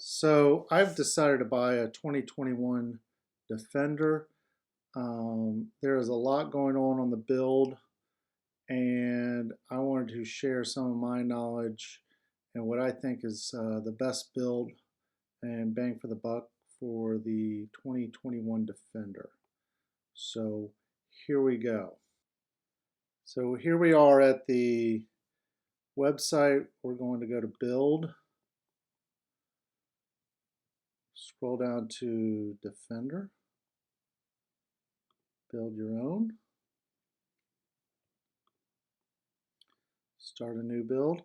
So I've decided to buy a 2021 Defender. There is a lot going on the build, and I wanted to share some of my knowledge and what I think is the best build and bang for the buck for the 2021 Defender. So here we go. So here we are at the website. We're going to go to build. Scroll down to Defender. Build your own. Start a new build.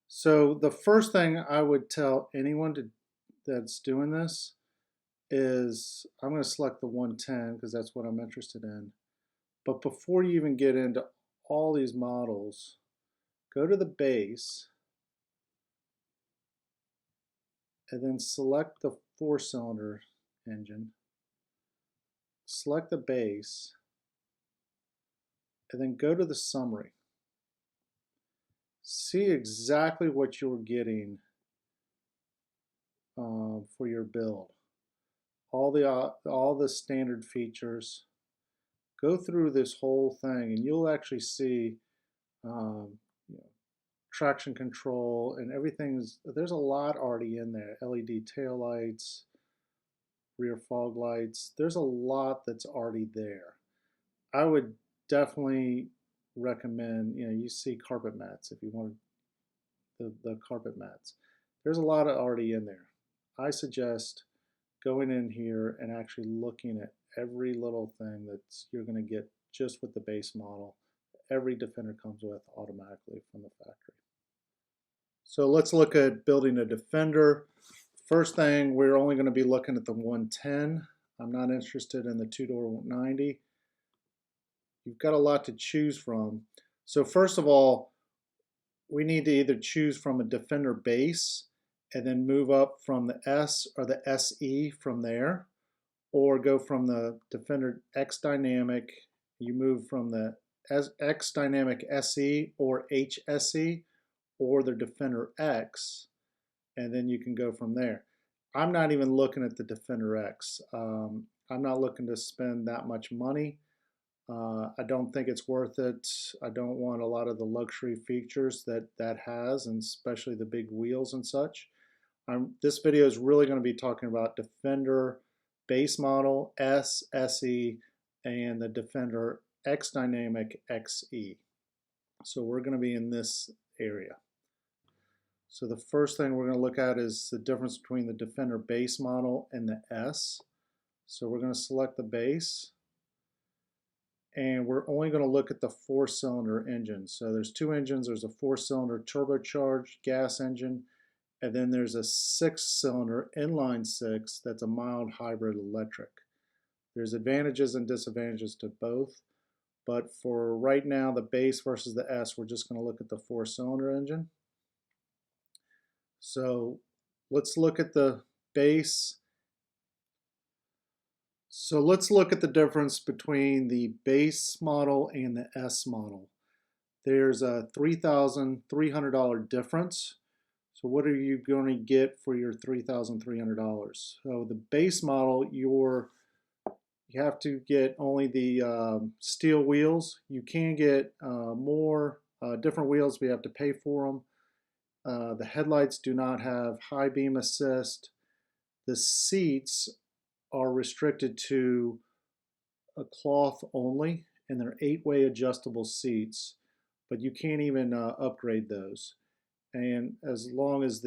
So the first thing I would tell anyone that's doing this is I'm going to select the 110 because that's what I'm interested in. But before you even get into all these models, go to the base and then select the 4-cylinder engine. Select the base and then go to the summary. See exactly what you're getting for your build. All the standard features. Go through this whole thing, and you'll actually see traction control and everything. There's a lot already in there. LED tail lights, rear fog lights. There's a lot that's already there. I would definitely recommend. You see carpet mats if you want the carpet mats. There's a lot already in there. I suggest going in here and actually looking at every little thing that you're going to get just with the base model. Every Defender comes with automatically from the factory. So let's look at building a Defender. First thing, we're only going to be looking at the 110. I'm not interested in the two-door 90. You've got a lot to choose from. So first of all, we need to either choose from a Defender base and then move up from the S or the SE from there, or go from the Defender X Dynamic. You move from the X Dynamic SE or HSE or the Defender X, and then you can go from there. I'm not even looking at the Defender X. I'm not looking to spend that much money. I don't think it's worth it. I don't want a lot of the luxury features that has, and especially the big wheels and such. This video is really going to be talking about Defender base model, S, SE, and the Defender X Dynamic XE. So we're going to be in this area. So the first thing we're going to look at is the difference between the Defender base model and the S. So we're going to select the base, and we're only going to look at the 4-cylinder engine. So there's two engines. There's a 4-cylinder turbocharged gas engine, and then there's a 6-cylinder inline 6 that's a mild hybrid electric. There's advantages and disadvantages to both, but for right now, the base versus the S, we're just going to look at the 4-cylinder engine. So let's look at the base. So let's look at the difference between the base model and the S model. There's a $3,300 difference. So what are you going to get for your $3,300? So the base model, you have to get only the steel wheels. You can get more different wheels, but you have to pay for them. The headlights do not have high beam assist. The seats are restricted to a cloth only, and they're 8-way adjustable seats, but you can't even upgrade those. And as long as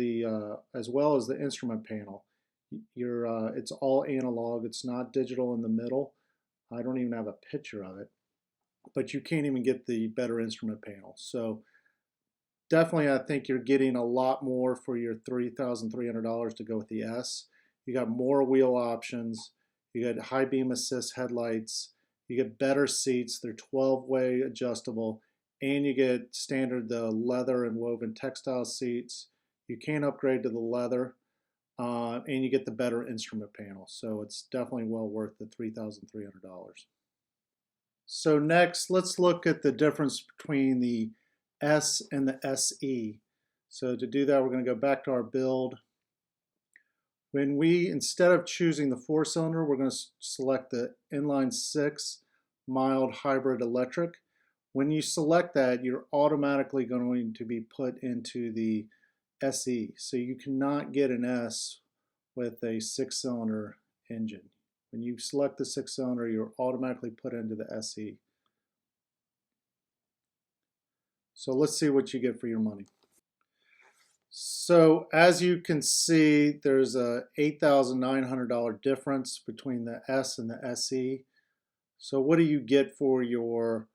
as well as the instrument panel, it's all analog. It's not digital in the middle. I don't even have a picture of it, but you can't even get the better instrument panel. So definitely, I think you're getting a lot more for your $3,300 to go with the S. You got more wheel options. You got high beam assist headlights. You get better seats. They're 12-way adjustable. And you get standard the leather and woven textile seats. You can upgrade to the leather, and you get the better instrument panel. So it's definitely well worth the $3,300. So next, let's look at the difference between the S and the SE. So to do that, we're going to go back to our build. When we, instead of choosing the 4-cylinder, we're going to select the inline 6 mild hybrid electric. When you select that, you're automatically going to be put into the SE. So you cannot get an S with a 6-cylinder engine. When you select the 6-cylinder, you're automatically put into the SE. So let's see what you get for your money. So as you can see, there's a $8,900 difference between the S and the SE. So what do you get for your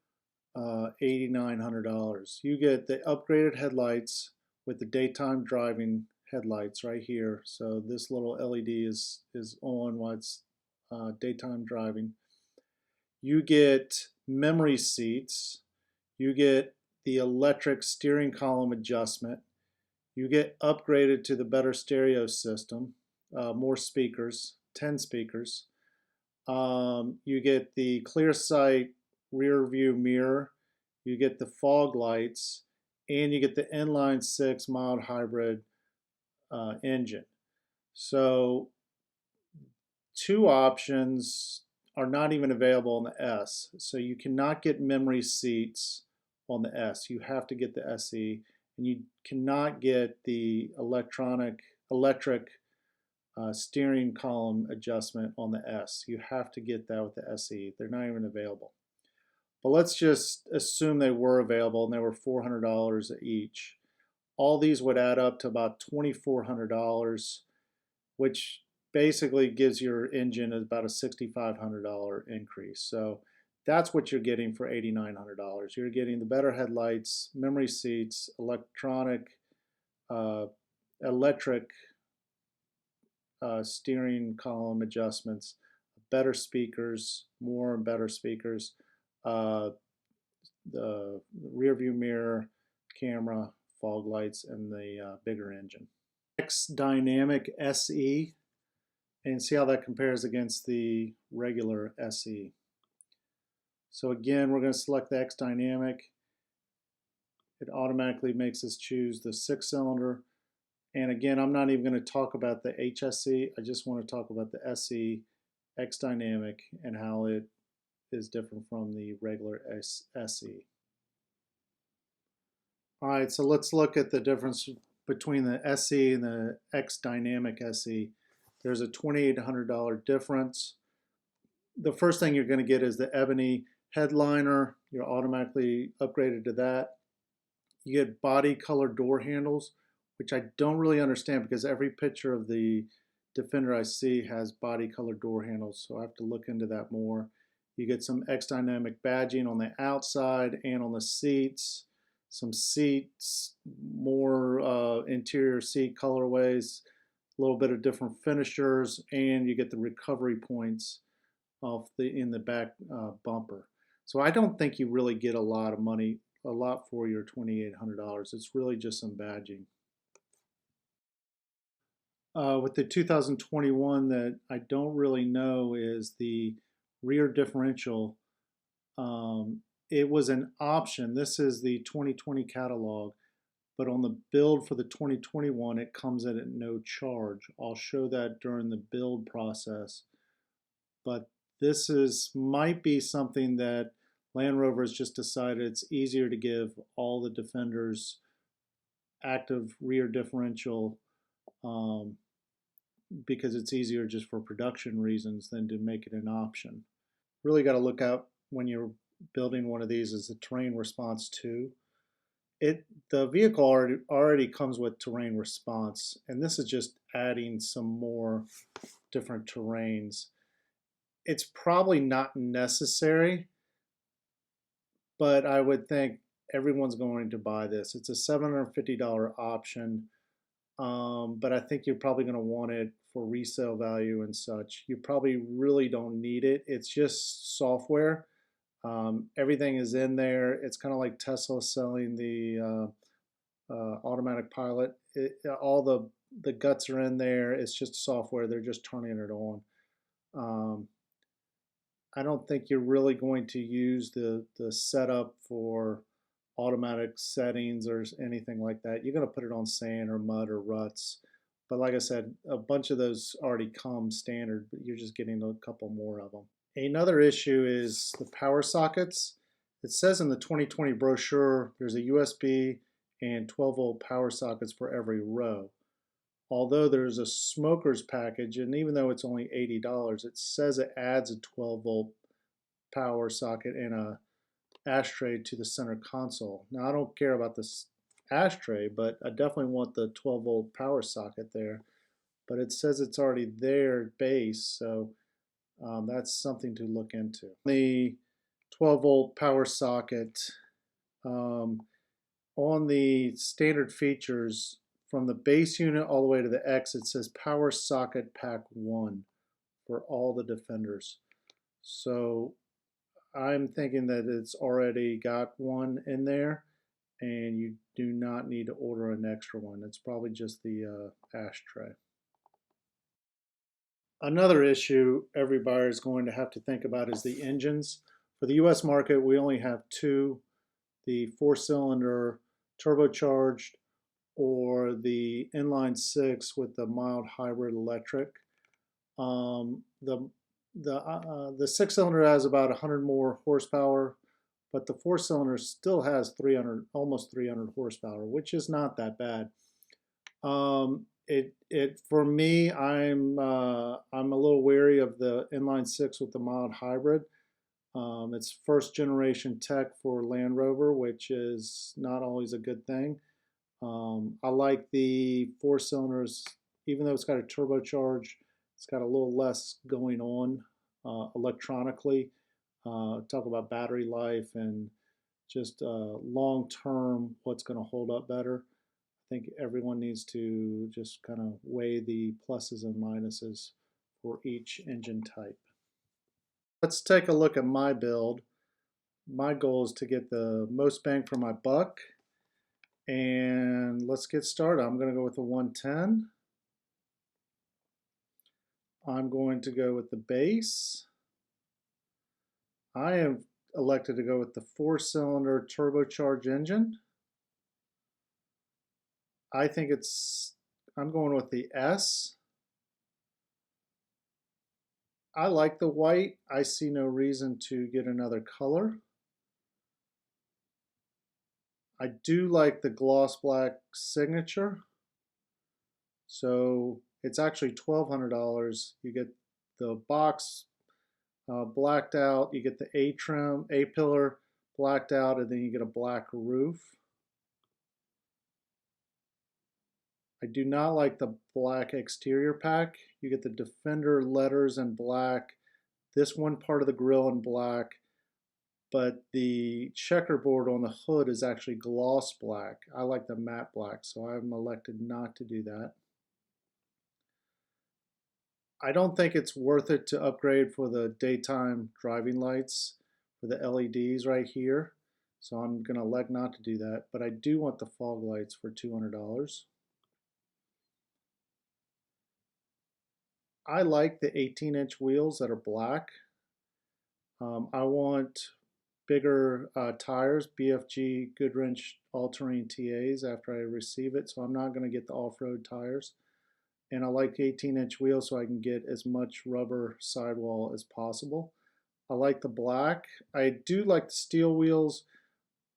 $8,900? You get the upgraded headlights with the daytime driving headlights right here. So this little LED is on while it's daytime driving. You get memory seats. You get the electric steering column adjustment. You get upgraded to the better stereo system, more speakers, 10 speakers. You get the clear sight rear view mirror. You get the fog lights, and you get the inline 6 mild hybrid engine. So two options are not even available on the S. So you cannot get memory seats on the S. You have to get the SE, and you cannot get the electric steering column adjustment on the S. You have to get that with the SE. They're not even available. But let's just assume they were available and they were $400 each. All these would add up to about $2,400, which basically gives your engine about a $6,500 increase. So that's what you're getting for $8,900. You're getting the better headlights, memory seats, electric steering column adjustments, better speakers, more and better speakers, uh, the rear view mirror, camera, fog lights, and the bigger engine. X Dynamic SE, and see how that compares against the regular SE. So again, we're going to select the X Dynamic. It automatically makes us choose the 6-cylinder. And again, I'm not even going to talk about the HSE. I just want to talk about the SE, X Dynamic, and how it is different from the regular SE. All right, so let's look at the difference between the SE and the X Dynamic SE. There's a $2,800 difference. The first thing you're going to get is the ebony headliner. You're automatically upgraded to that. You get body color door handles, which I don't really understand because every picture of the Defender I see has body color door handles, so I have to look into that more. You get some X Dynamic badging on the outside and on the seats, some seats, more interior seat colorways, a little bit of different finishers, and you get the recovery points in the back bumper. So I don't think you really get a lot of money, a lot for your $2,800. It's really just some badging. With the 2021 that I don't really know is the rear differential. It was an option. This is the 2020 catalog, but on the build for the 2021, it comes in at no charge. I'll show that during the build process. But this might be something that Land Rover has just decided it's easier to give all the Defenders active rear differential because it's easier just for production reasons than to make it an option. Really got to look out when you're building one of these is the terrain response too. The vehicle already comes with terrain response, and this is just adding some more different terrains. It's probably not necessary, but I would think everyone's going to buy this. It's a $750 option, but I think you're probably going to want it for resale value and such. You probably really don't need it. It's just software. Everything is in there. It's kind of like Tesla selling the automatic pilot. All the guts are in there. It's just software. They're just turning it on. I don't think you're really going to use the setup for automatic settings or anything like that. You're going to put it on sand or mud or ruts But like I said, a bunch of those already come standard, but you're just getting a couple more of them. Another issue is the power sockets. It says in the 2020 brochure there's a USB and 12-volt power sockets for every row. Although there's a smoker's package, and even though it's only $80, it says it adds a 12-volt power socket and a ashtray to the center console. Now I don't care about this ashtray, but I definitely want the 12-volt power socket there. But it says it's already there base, so that's something to look into. The 12-volt power socket, um, on the standard features from the base unit all the way to the X, it says power socket pack 1 for all the Defenders. So I'm thinking that it's already got one in there and you do not need to order an extra one. It's probably just the ashtray. Another issue every buyer is going to have to think about is the engines. For the US market, we only have two, the 4-cylinder turbocharged or the inline 6 with the mild hybrid electric. The 6-cylinder has about 100 more horsepower, but the 4-cylinder still has 300, almost 300 horsepower, which is not that bad. It for me, I'm a little wary of the inline 6 with the mild hybrid. It's first generation tech for Land Rover, which is not always a good thing. I like the 4-cylinders, even though it's got a turbocharge, it's got a little less going on electronically. Talk about battery life and just long term, what's going to hold up better. I think everyone needs to just kind of weigh the pluses and minuses for each engine type. Let's take a look at my build. My goal is to get the most bang for my buck. And let's get started. I'm going to go with the 110. I'm going to go with the base. I have elected to go with the 4-cylinder turbocharged engine. I'm going with the S. I like the white. I see no reason to get another color. I do like the gloss black signature. So it's actually $1,200. You get the box blacked out, you get the A trim, A pillar blacked out, and then you get a black roof. I do not like the black exterior pack. You get the Defender letters in black, this one part of the grille in black, but the checkerboard on the hood is actually gloss black. I like the matte black, so I'm elected not to do that. I don't think it's worth it to upgrade for the daytime driving lights for the LEDs right here. So I'm going to elect not to do that, but I do want the fog lights for $200. I like the 18-inch wheels that are black. I want bigger tires, BFG Goodwrench all-terrain TAs after I receive it, so I'm not going to get the off-road tires. And I like 18-inch wheels so I can get as much rubber sidewall as possible. I like the black. I do like the steel wheels,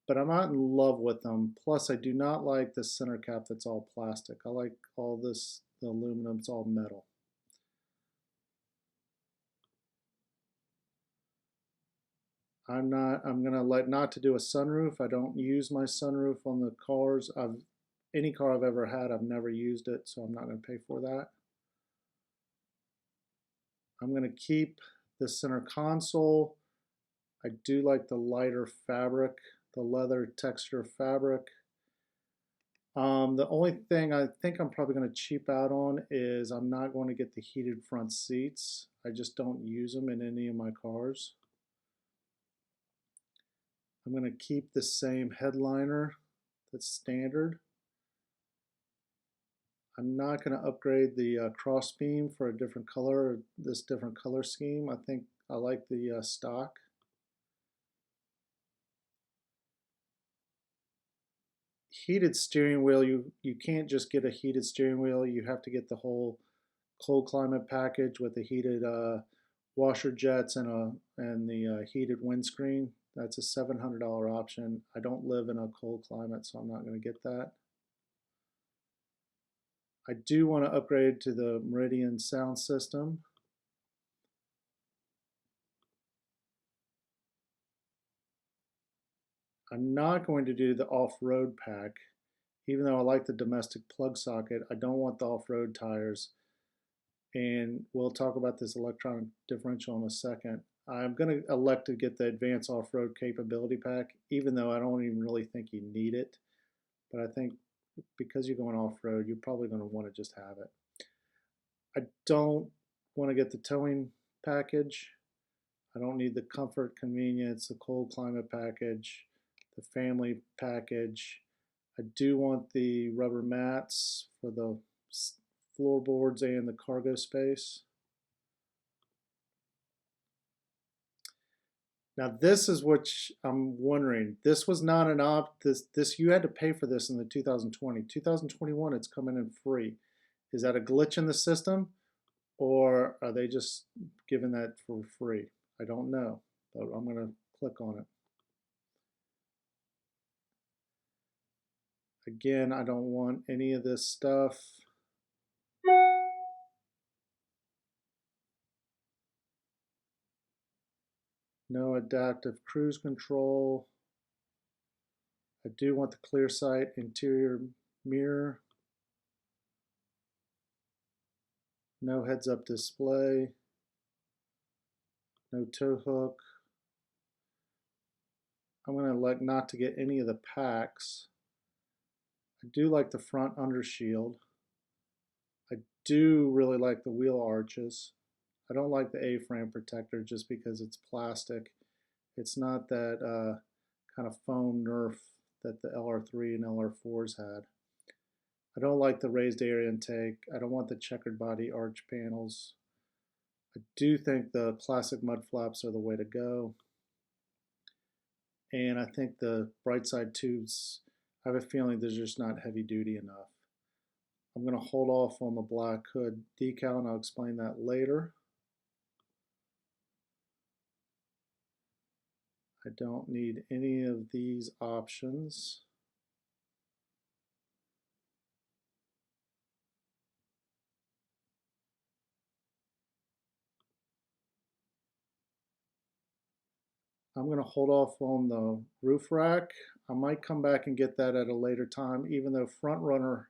but I'm not in love with them. Plus, I do not like the center cap that's all plastic. I like all this, the aluminum, it's all metal. I'm gonna elect not to do a sunroof. I don't use my sunroof on the cars. Any car I've ever had, I've never used it, so I'm not gonna pay for that. I'm gonna keep the center console. I do like the lighter fabric, the leather texture fabric. The only thing I think I'm probably going to cheap out on is I'm not going to get the heated front seats. I just don't use them in any of my cars. I'm going to keep the same headliner that's standard. I'm not going to upgrade the cross beam for a different color, this different color scheme. I think I like the stock. heated steering wheel, you can't just get a heated steering wheel. You have to get the whole cold climate package with the heated washer jets and the heated windscreen. That's a $700 option. I don't live in a cold climate, so I'm not going to get that. I do want to upgrade to the Meridian sound system. I'm not going to do the off-road pack. Even though I like the domestic plug socket, I don't want the off-road tires. And we'll talk about this electronic differential in a second. I'm going to elect to get the advanced off-road capability pack, even though I don't even really think you need it. But I think because you're going off-road, you're probably going to want to just have it. I don't want to get the towing package. I don't need the comfort, convenience, the cold climate package, the family package. I do want the rubber mats for the floorboards and the cargo space. Now this is what I'm wondering. This was not an this you had to pay for this in the 2020. 2021 it's coming in free. Is that a glitch in the system or are they just giving that for free? I don't know, but I'm going to click on it. Again, I don't want any of this stuff. No adaptive cruise control. I do want the clear sight interior mirror. No heads up display. No tow hook. I'm going to elect not to get any of the packs. I do like the front undershield. I do really like the wheel arches. I don't like the A-frame protector just because it's plastic. It's not that kind of foam Nerf that the LR3 and LR4s had. I don't like the raised air intake. I don't want the checkered body arch panels. I do think the classic mud flaps are the way to go. And I think the bright side tubes, I have a feeling they're just not heavy duty enough. I'm going to hold off on the black hood decal and I'll explain that later. I don't need any of these options. I'm going to hold off on the roof rack. I might come back and get that at a later time, even though Front Runner,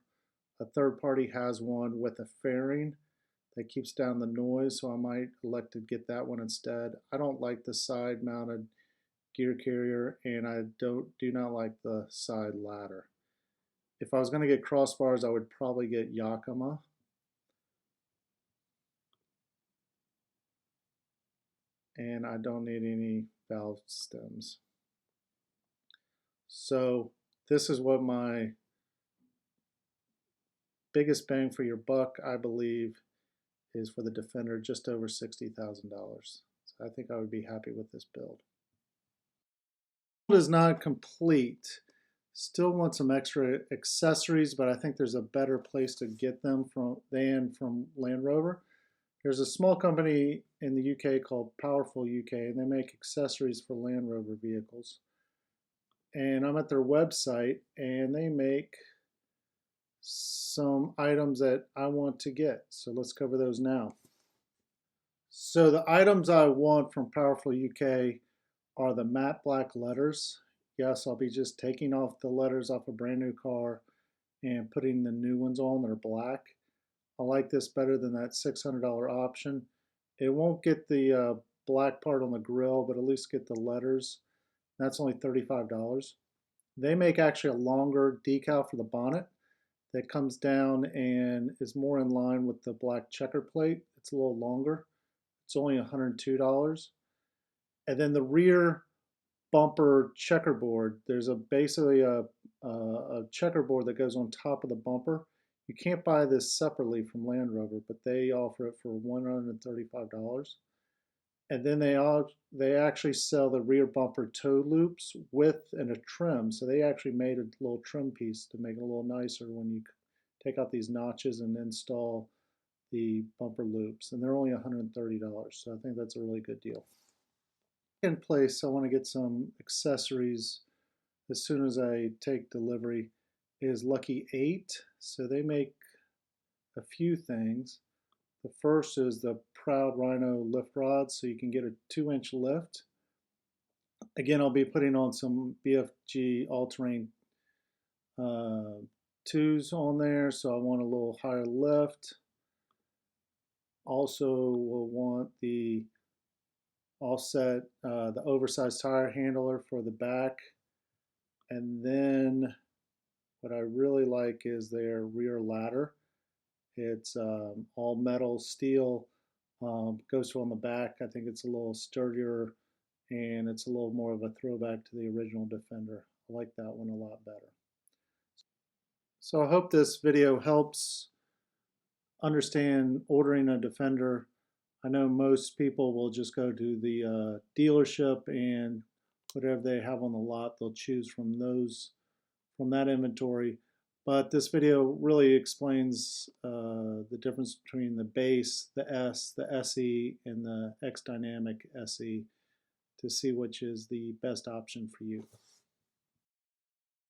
a third party, has one with a fairing that keeps down the noise, so I might elect to get that one instead. I don't like the side mounted gear carrier and I do not like the side ladder. If I was going to get crossbars, I would probably get Yakima. And I don't need any valve stems. So this is what my biggest bang for your buck, I believe, is for the Defender, just over $60,000. So I think I would be happy with this build. Build is not complete. Still want some extra accessories, but I think there's a better place to get them than from Land Rover. There's a small company in the UK called Powerful UK, and they make accessories for Land Rover vehicles. And I'm at their website, and they make some items that I want to get. So let's cover those now. So the items I want from Powerful UK are the matte black letters. Yes, I'll be just taking off the letters off a brand new car and putting the new ones on that are black. I like this better than that $600 option. It won't get the black part on the grill, but at least get the letters. That's only $35. They make actually a longer decal for the bonnet that comes down and is more in line with the black checker plate. It's a little longer. It's only $102. And then the rear bumper checkerboard, there's basically a checkerboard that goes on top of the bumper. You can't buy this separately from Land Rover, but they offer it for $135. And then they actually sell the rear bumper toe loops with and a trim. So they actually made a little trim piece to make it a little nicer when you take out these notches and install the bumper loops. And they're only $130. So I think that's a really good deal. In place, I want to get some accessories as soon as I take delivery is Lucky 8. So they make a few things. The first is the Proud Rhino lift rod, so you can get a 2-inch lift. Again, I'll be putting on some BFG all-terrain uh, 2s on there, so I want a little higher lift. Also will want the offset, the oversized tire handler for the back. And then what I really like is their rear ladder. It's all metal steel, goes on the back. I think it's a little sturdier and it's a little more of a throwback to the original Defender. I like that one a lot better. So I hope this video helps understand ordering a Defender. I know most people will just go to the dealership and whatever they have on the lot, they'll choose from that inventory. But this video really explains the difference between the base, the S, the SE, and the X Dynamic SE to see which is the best option for you.